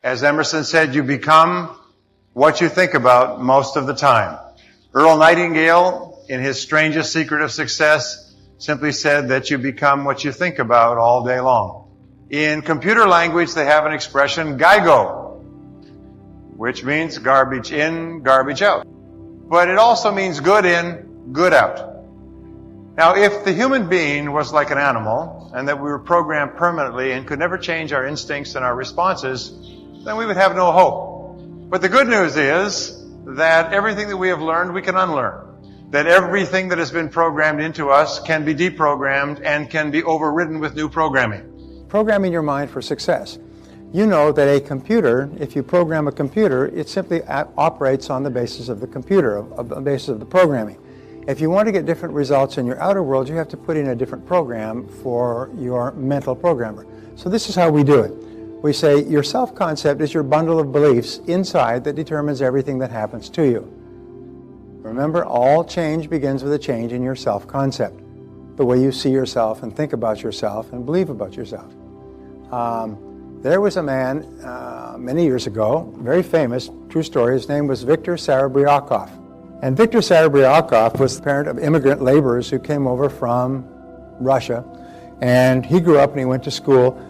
As Emerson said, you become what you think about most of the time. Earl Nightingale, in his Strangest Secret of Success, simply said that you become what you think about all day long. In computer language, they have an expression, GIGO, which means garbage in, garbage out. But it also means good in, good out. Now, if the human being was like an animal, and that we were programmed permanently and could never change our instincts and our responses, then we would have no hope. But the good news is that everything that we have learned, we can unlearn. That everything that has been programmed into us can be deprogrammed and can be overridden with new programming. Programming your mind for success. You know that a computer, if you program a computer, it simply operates on the basis of the computer, on the basis of the programming. If you want to get different results in your outer world, you have to put in a different program for your mental programmer. So this is how we do it. We say your self-concept is your bundle of beliefs inside that determines everything that happens to you. Remember, all change begins with a change in your self-concept, the way you see yourself and think about yourself and believe about yourself. There was a man many years ago, very famous, true story. His name was Viktor Serebryakov. And Viktor Serebryakov was the parent of immigrant laborers who came over from Russia. And he grew up and he went to school.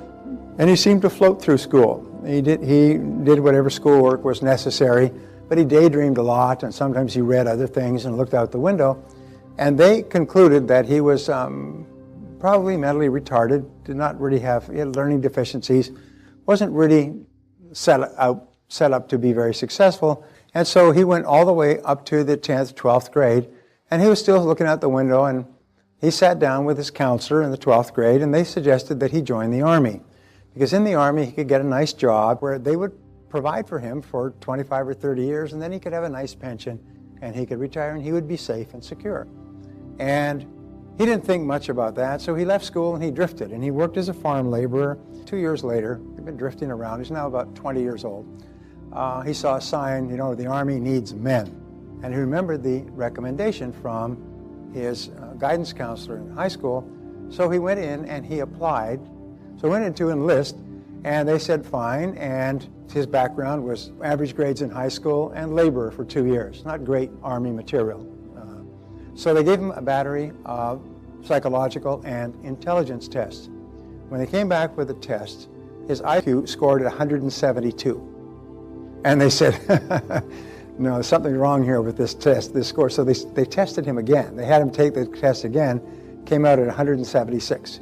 And he seemed to float through school. He did whatever schoolwork was necessary, but he daydreamed a lot, and sometimes he read other things and looked out the window. And they concluded that he was probably mentally retarded, did not really he had learning deficiencies, wasn't really set up to be very successful. And so he went all the way up to the 10th, 12th grade, and he was still looking out the window, and he sat down with his counselor in the 12th grade, and they suggested that he join the Army. Because in the Army, he could get a nice job where they would provide for him for 25 or 30 years, and then he could have a nice pension, and he could retire, and he would be safe and secure. And he didn't think much about that, so he left school and he drifted, and he worked as a farm laborer. 2 years later, he'd been drifting around. He's now about 20 years old. He saw a sign, the Army needs men. And he remembered the recommendation from his guidance counselor in high school, so he went in and he applied. So he went in to enlist, and they said fine, and his background was average grades in high school and laborer for 2 years. Not great Army material. So they gave him a battery of psychological and intelligence tests. When they came back with the test, his IQ scored at 172. And they said, no, there's something wrong here with this test, this score. So they tested him again. They had him take the test again, came out at 176.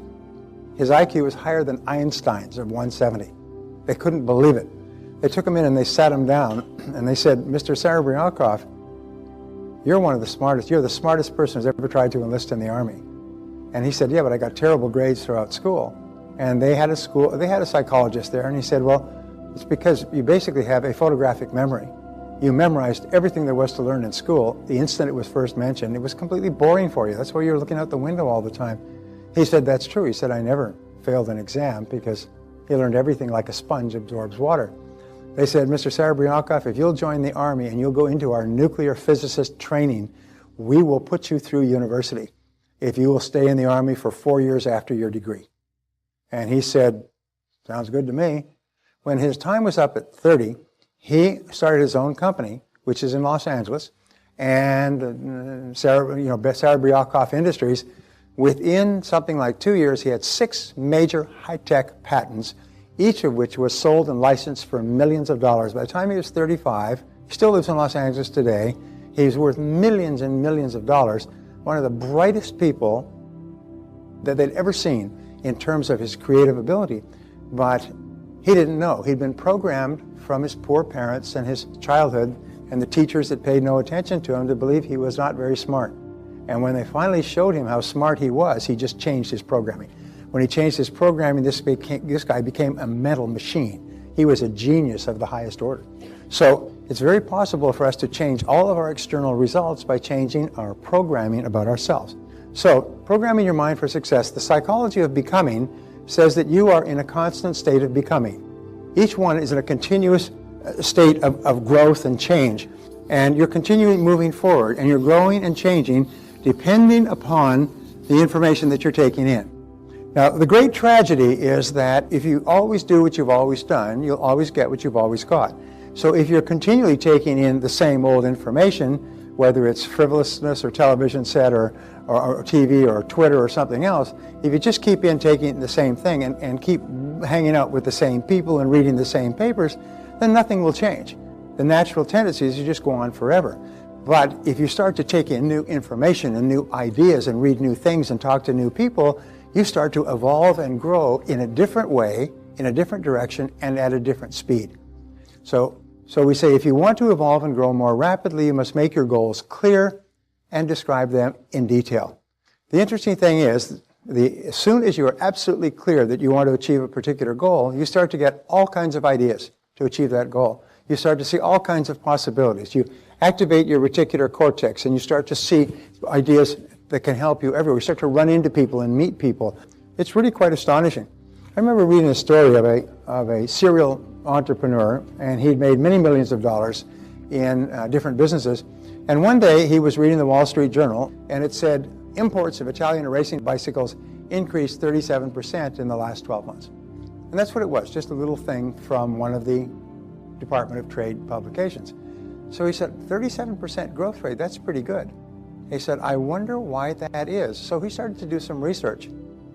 His IQ was higher than Einstein's of 170. They couldn't believe it. They took him in and they sat him down and they said, Mr. Serebryakov, you're one of the smartest. You're the smartest person who's ever tried to enlist in the Army. And he said, yeah, but I got terrible grades throughout school. And they had a psychologist there, and he said, well, it's because you basically have a photographic memory. You memorized everything there was to learn in school. The instant it was first mentioned, it was completely boring for you. That's why you're looking out the window all the time. He said, that's true. He said, I never failed an exam because he learned everything like a sponge absorbs water. They said, Mr. Serebryakov, if you'll join the Army and you'll go into our nuclear physicist training, we will put you through university if you will stay in the Army for 4 years after your degree. And he said, sounds good to me. When his time was up at 30, he started his own company, which is in Los Angeles, and Serebryakov Industries. Within something like 2 years, he had 6 major high-tech patents, each of which was sold and licensed for millions of dollars. By the time he was 35, he still lives in Los Angeles today. He's worth millions and millions of dollars, one of the brightest people that they'd ever seen in terms of his creative ability. But he didn't know. He'd been programmed from his poor parents and his childhood and the teachers that paid no attention to him to believe he was not very smart. And when they finally showed him how smart he was, he just changed his programming. When he changed his programming, this guy became a mental machine. He was a genius of the highest order. So it's very possible for us to change all of our external results by changing our programming about ourselves. So programming your mind for success, the psychology of becoming says that you are in a constant state of becoming. Each one is in a continuous state of growth and change. And you're continuing moving forward, and you're growing and changing depending upon the information that you're taking in. Now, the great tragedy is that if you always do what you've always done, you'll always get what you've always got. So if you're continually taking in the same old information, whether it's frivolousness or television set or TV or Twitter or something else, if you just keep taking the same thing and keep hanging out with the same people and reading the same papers, then nothing will change. The natural tendency is to just go on forever. But if you start to take in new information and new ideas and read new things and talk to new people, you start to evolve and grow in a different way, in a different direction, and at a different speed. So we say if you want to evolve and grow more rapidly, you must make your goals clear and describe them in detail. The interesting thing is, as soon as you are absolutely clear that you want to achieve a particular goal, you start to get all kinds of ideas to achieve that goal. You start to see all kinds of possibilities. You activate your reticular cortex and you start to see ideas that can help you everywhere. You start to run into people and meet people. It's really quite astonishing. I remember reading a story of a serial entrepreneur, and he'd made many millions of dollars in different businesses. And one day he was reading the Wall Street Journal, and it said imports of Italian racing bicycles increased 37% in the last 12 months. And that's what it was, just a little thing from one of the Department of Trade publications. So he said, 37% growth rate, that's pretty good. He said, I wonder why that is. So he started to do some research.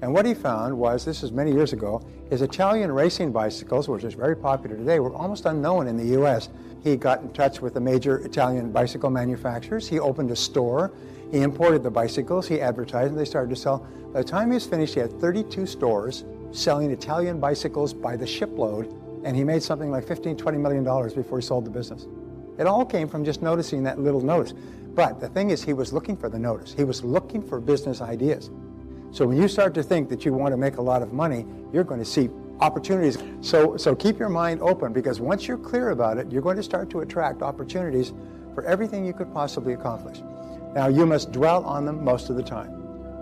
And what he found was, this is many years ago, is Italian racing bicycles, which is very popular today, were almost unknown in the U.S. He got in touch with the major Italian bicycle manufacturers. He opened a store. He imported the bicycles. He advertised, and they started to sell. By the time he was finished, he had 32 stores selling Italian bicycles by the shipload, and he made something like $15–20 million before he sold the business. It all came from just noticing that little notice. But the thing is, he was looking for the notice. He was looking for business ideas. So when you start to think that you want to make a lot of money, you're going to see opportunities. So keep your mind open, because once you're clear about it, you're going to start to attract opportunities for everything you could possibly accomplish. Now, you must dwell on them most of the time.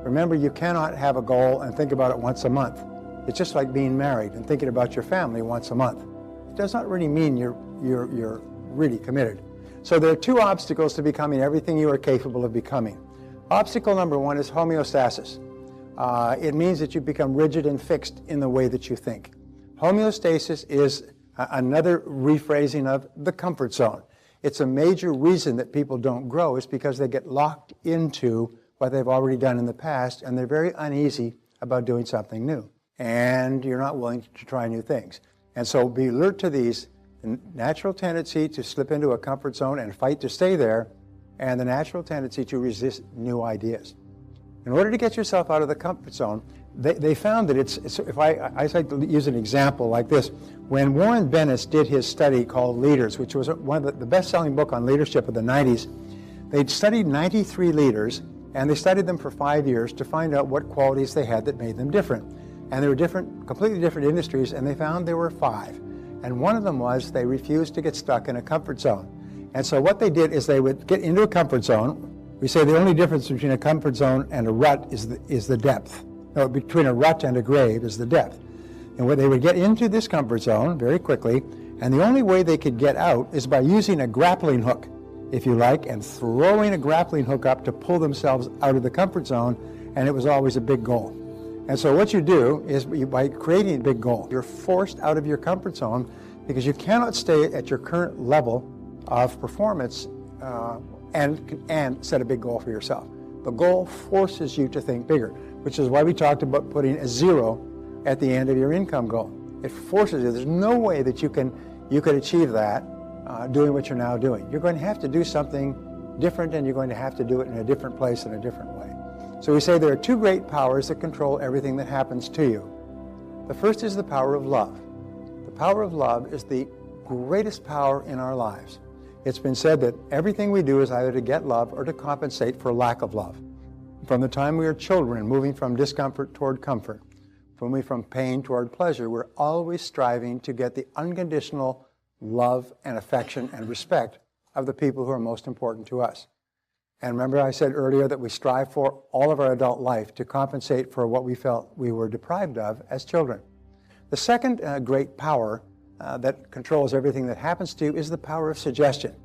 Remember, you cannot have a goal and think about it once a month. It's just like being married and thinking about your family once a month. It does not really mean you're really committed. So there are two obstacles to becoming everything you are capable of becoming. Obstacle number one is homeostasis. It means that you become rigid and fixed in the way that you think. Homeostasis is another rephrasing of the comfort zone. It's a major reason that people don't grow, is because they get locked into what they've already done in the past, and they're very uneasy about doing something new. And you're not willing to try new things. And so be alert to these: the natural tendency to slip into a comfort zone and fight to stay there, and the natural tendency to resist new ideas. In order to get yourself out of the comfort zone, they found that I like to use an example like this. When Warren Bennis did his study called Leaders, which was one of the best-selling book on leadership of the 90s, they'd studied 93 leaders, and they studied them for 5 years to find out what qualities they had that made them different. And there were completely different industries, and they found there were 5. And one of them was they refused to get stuck in a comfort zone. And so what they did is they would get into a comfort zone. We say the only difference between a comfort zone and a rut is the depth. No, between a rut and a grave is the depth. And when they would get into this comfort zone very quickly, and the only way they could get out is by using a grappling hook, if you like, and throwing a grappling hook up to pull themselves out of the comfort zone, and it was always a big goal. And so what you do is, by creating a big goal, you're forced out of your comfort zone, because you cannot stay at your current level of performance and set a big goal for yourself. The goal forces you to think bigger, which is why we talked about putting a 0 at the end of your income goal. It forces you. There's no way that you could achieve that doing what you're now doing. You're going to have to do something different, and you're going to have to do it in a different place in a different way. So we say there are 2 great powers that control everything that happens to you. The first is the power of love. The power of love is the greatest power in our lives. It's been said that everything we do is either to get love or to compensate for lack of love. From the time we are children, moving from discomfort toward comfort, moving from pain toward pleasure, we're always striving to get the unconditional love and affection and respect of the people who are most important to us. And remember, I said earlier that we strive for all of our adult life to compensate for what we felt we were deprived of as children. The second great power that controls everything that happens to you is the power of suggestion.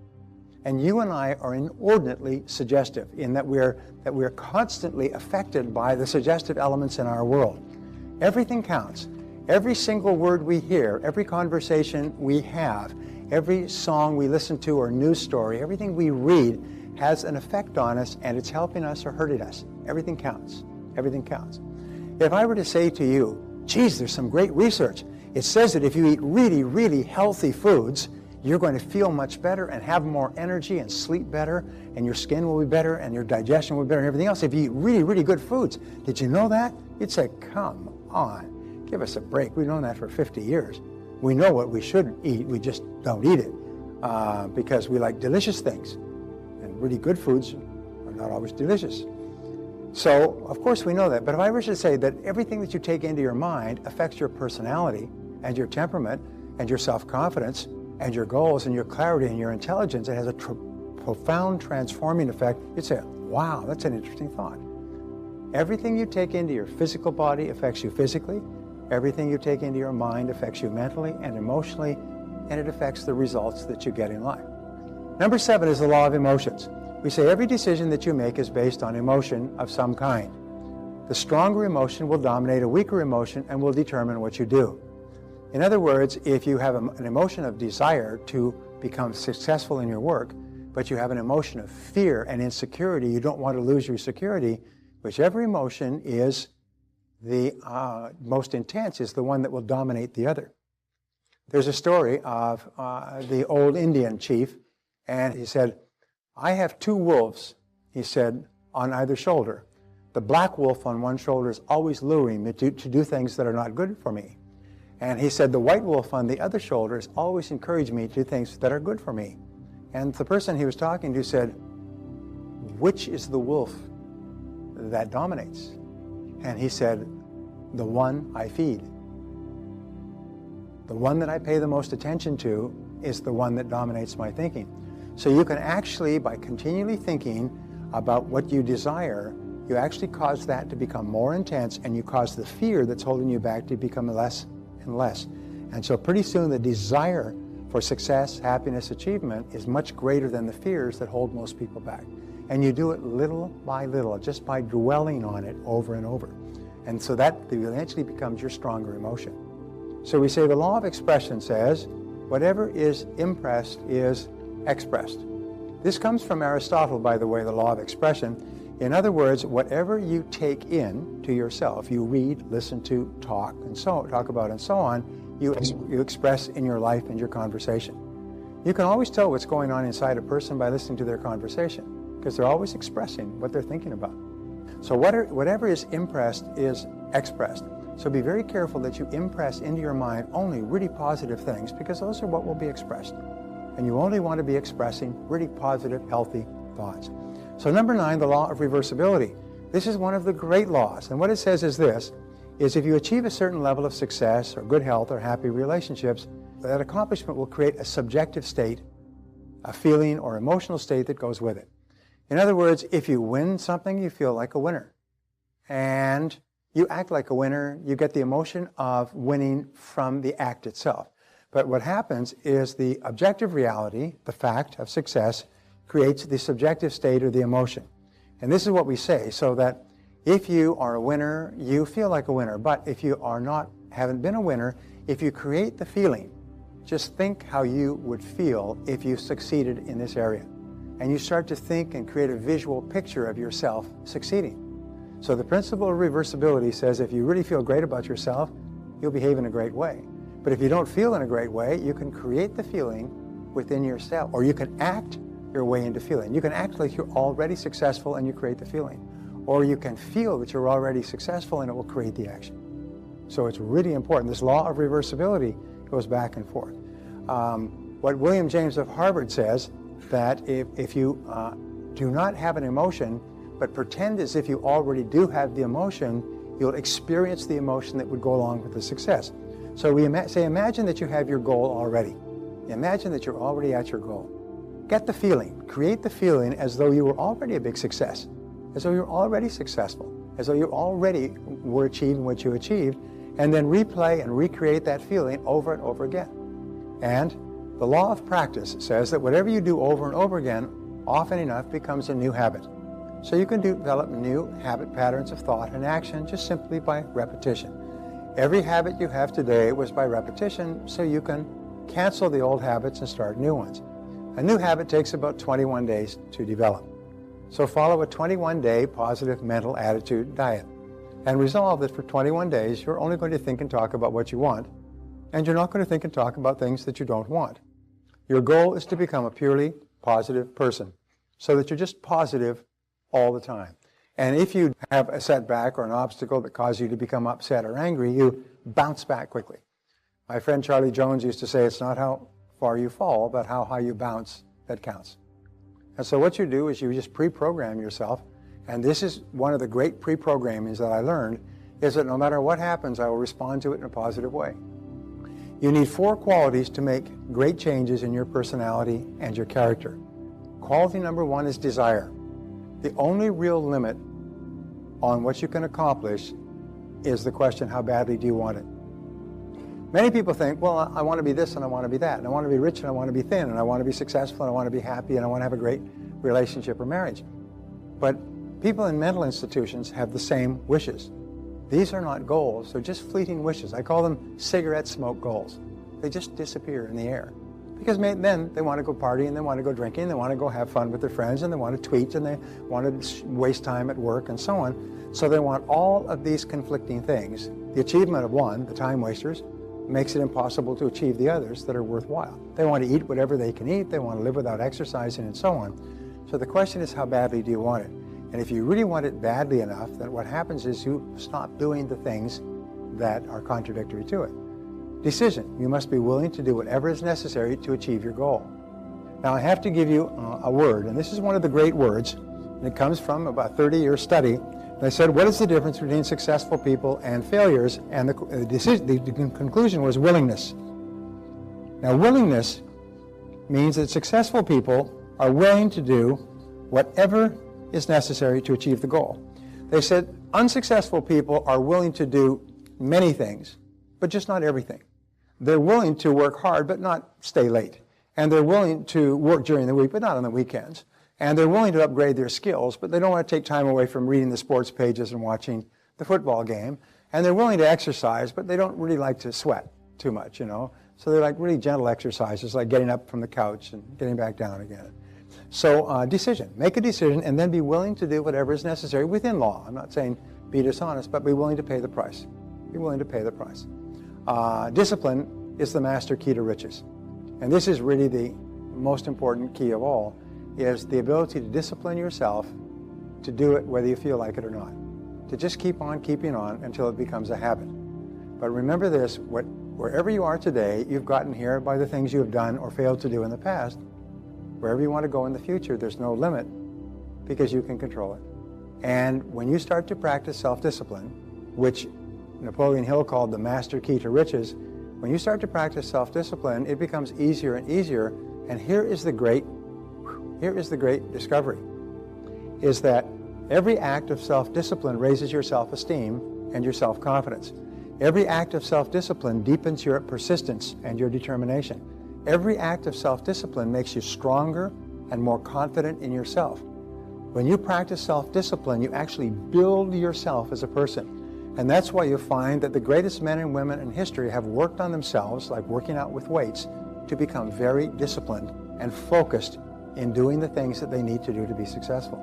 And you and I are inordinately suggestive in that we're constantly affected by the suggestive elements in our world. Everything counts. Every single word we hear, every conversation we have, every song we listen to or news story, everything we read has an effect on us, and it's helping us or hurting us. Everything counts. Everything counts. If I were to say to you, geez, there's some great research. It says that if you eat really, really healthy foods, you're going to feel much better and have more energy and sleep better, and your skin will be better and your digestion will be better and everything else if you eat really, really good foods. Did you know that? You'd say, come on, give us a break. We've known that for 50 years. We know what we should eat, we just don't eat it because we like delicious things. And really good foods are not always delicious. So, of course we know that, but if I were to say that everything that you take into your mind affects your personality and your temperament and your self-confidence and your goals and your clarity and your intelligence, it has a profound transforming effect, you'd say, wow, that's an interesting thought. Everything you take into your physical body affects you physically. Everything you take into your mind affects you mentally and emotionally, and it affects the results that you get in life. Number 7 is the law of emotions. We say every decision that you make is based on emotion of some kind. The stronger emotion will dominate a weaker emotion and will determine what you do. In other words, if you have an emotion of desire to become successful in your work, but you have an emotion of fear and insecurity, you don't want to lose your security, whichever emotion is the most intense is the one that will dominate the other. There's a story of the old Indian chief, and he said, I have 2 wolves, he said, on either shoulder. The black wolf on one shoulder is always luring me to do things that are not good for me. And he said, the white wolf on the other shoulder is always encouraging me to do things that are good for me. And the person he was talking to said, which is the wolf that dominates? And he said, the one I feed. The one that I pay the most attention to is the one that dominates my thinking. So you can actually, by continually thinking about what you desire, you actually cause that to become more intense, and you cause the fear that's holding you back to become less and less. And so pretty soon the desire for success, happiness, achievement is much greater than the fears that hold most people back. And you do it little by little, just by dwelling on it over and over. And so that eventually becomes your stronger emotion. So we say the law of expression says, whatever is impressed is expressed. This comes from Aristotle, by the way, the law of expression. In other words, whatever you take in to yourself, you read, listen to, talk about, and so on, you express in your life and your conversation. You can always tell what's going on inside a person by listening to their conversation, because they're always expressing what they're thinking about. So whatever is impressed is expressed. So be very careful that you impress into your mind only really positive things, because those are what will be expressed. And you only want to be expressing really positive, healthy thoughts. So number 9, the law of reversibility. This is one of the great laws. And what it says is this, is if you achieve a certain level of success or good health or happy relationships, that accomplishment will create a subjective state, a feeling or emotional state that goes with it. In other words, if you win something, you feel like a winner. And you act like a winner, you get the emotion of winning from the act itself. But what happens is the objective reality, the fact of success, creates the subjective state or the emotion. And this is what we say, so that if you are a winner, you feel like a winner. But if you are not, haven't been a winner, if you create the feeling, just think how you would feel if you succeeded in this area. And you start to think and create a visual picture of yourself succeeding. So the principle of reversibility says if you really feel great about yourself, you'll behave in a great way. But if you don't feel in a great way, you can create the feeling within yourself, or you can act your way into feeling. You can act like you're already successful and you create the feeling. Or you can feel that you're already successful and it will create the action. So it's really important. This law of reversibility goes back and forth. What William James of Harvard says, that if you do not have an emotion, but pretend as if you already do have the emotion, you'll experience the emotion that would go along with the success. So we say, imagine that you have your goal already. Imagine that you're already at your goal. Get the feeling, create the feeling as though you were already a big success, as though you're already successful, as though you already were achieving what you achieved, and then replay and recreate that feeling over and over again. And the law of practice says that whatever you do over and over again, often enough becomes a new habit. So you can develop new habit patterns of thought and action just simply by repetition. Every habit you have today was by repetition, so you can cancel the old habits and start new ones. A new habit takes about 21 days to develop. So follow a 21-day positive mental attitude diet and resolve that for 21 days you're only going to think and talk about what you want, and you're not going to think and talk about things that you don't want. Your goal is to become a purely positive person so that you're just positive all the time. And if you have a setback or an obstacle that causes you to become upset or angry, you bounce back quickly. My friend Charlie Jones used to say, it's not how far you fall, but how high you bounce that counts. And so what you do is you just pre-program yourself, and this is one of the great pre-programmings that I learned, is that no matter what happens, I will respond to it in a positive way. You need 4 qualities to make great changes in your personality and your character. Quality number 1 is desire. The only real limit on what you can accomplish is the question, how badly do you want it? Many people think, well, I want to be this and I want to be that, and I want to be rich and I want to be thin, and I want to be successful and I want to be happy and I want to have a great relationship or marriage. But people in mental institutions have the same wishes. These are not goals, they're just fleeting wishes. I call them cigarette smoke goals. They just disappear in the air. Because then they want to go party and they want to go drinking, they want to go have fun with their friends, and they want to tweet and they want to waste time at work and so on. So they want all of these conflicting things. The achievement of one, the time wasters, makes it impossible to achieve the others that are worthwhile. They want to eat whatever they can eat, they want to live without exercising and so on. So the question is, how badly do you want it? And if you really want it badly enough, then what happens is you stop doing the things that are contradictory to it. Decision. You must be willing to do whatever is necessary to achieve your goal. Now I have to give you a word, and this is one of the great words, and it comes from about a 30-year study. And I said, what is the difference between successful people and failures? And the conclusion was willingness. Now willingness means that successful people are willing to do whatever is necessary to achieve the goal. They said unsuccessful people are willing to do many things, but just not everything. They're willing to work hard, but not stay late. And they're willing to work during the week, but not on the weekends. And they're willing to upgrade their skills, but they don't want to take time away from reading the sports pages and watching the football game. And they're willing to exercise, but they don't really like to sweat too much, you know. So they're like really gentle exercises, like getting up from the couch and getting back down again. So decision. Make a decision and then be willing to do whatever is necessary within law. I'm not saying be dishonest, but be willing to pay the price. Be willing to pay the price. Discipline is the master key to riches. And this is really the most important key of all, is the ability to discipline yourself to do it whether you feel like it or not. To just keep on keeping on until it becomes a habit. But remember this, wherever you are today, you've gotten here by the things you have done or failed to do in the past. Wherever you want to go in the future, there's no limit because you can control it. And when you start to practice self-discipline, which Napoleon Hill called the master key to riches, when you start to practice self-discipline, it becomes easier and easier. And here is the great discovery, is that every act of self-discipline raises your self-esteem and your self-confidence. Every act of self-discipline deepens your persistence and your determination. Every act of self-discipline makes you stronger and more confident in yourself. When you practice self-discipline, you actually build yourself as a person. And that's why you find that the greatest men and women in history have worked on themselves, like working out with weights, to become very disciplined and focused in doing the things that they need to do to be successful.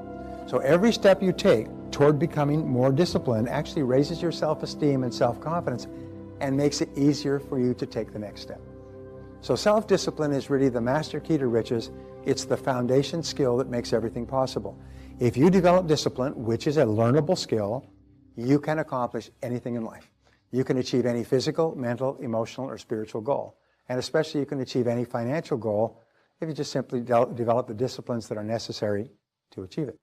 So every step you take toward becoming more disciplined actually raises your self-esteem and self-confidence and makes it easier for you to take the next step. So self-discipline is really the master key to riches. It's the foundation skill that makes everything possible. If you develop discipline, which is a learnable skill, you can accomplish anything in life. You can achieve any physical, mental, emotional, or spiritual goal. And especially you can achieve any financial goal if you just simply develop the disciplines that are necessary to achieve it.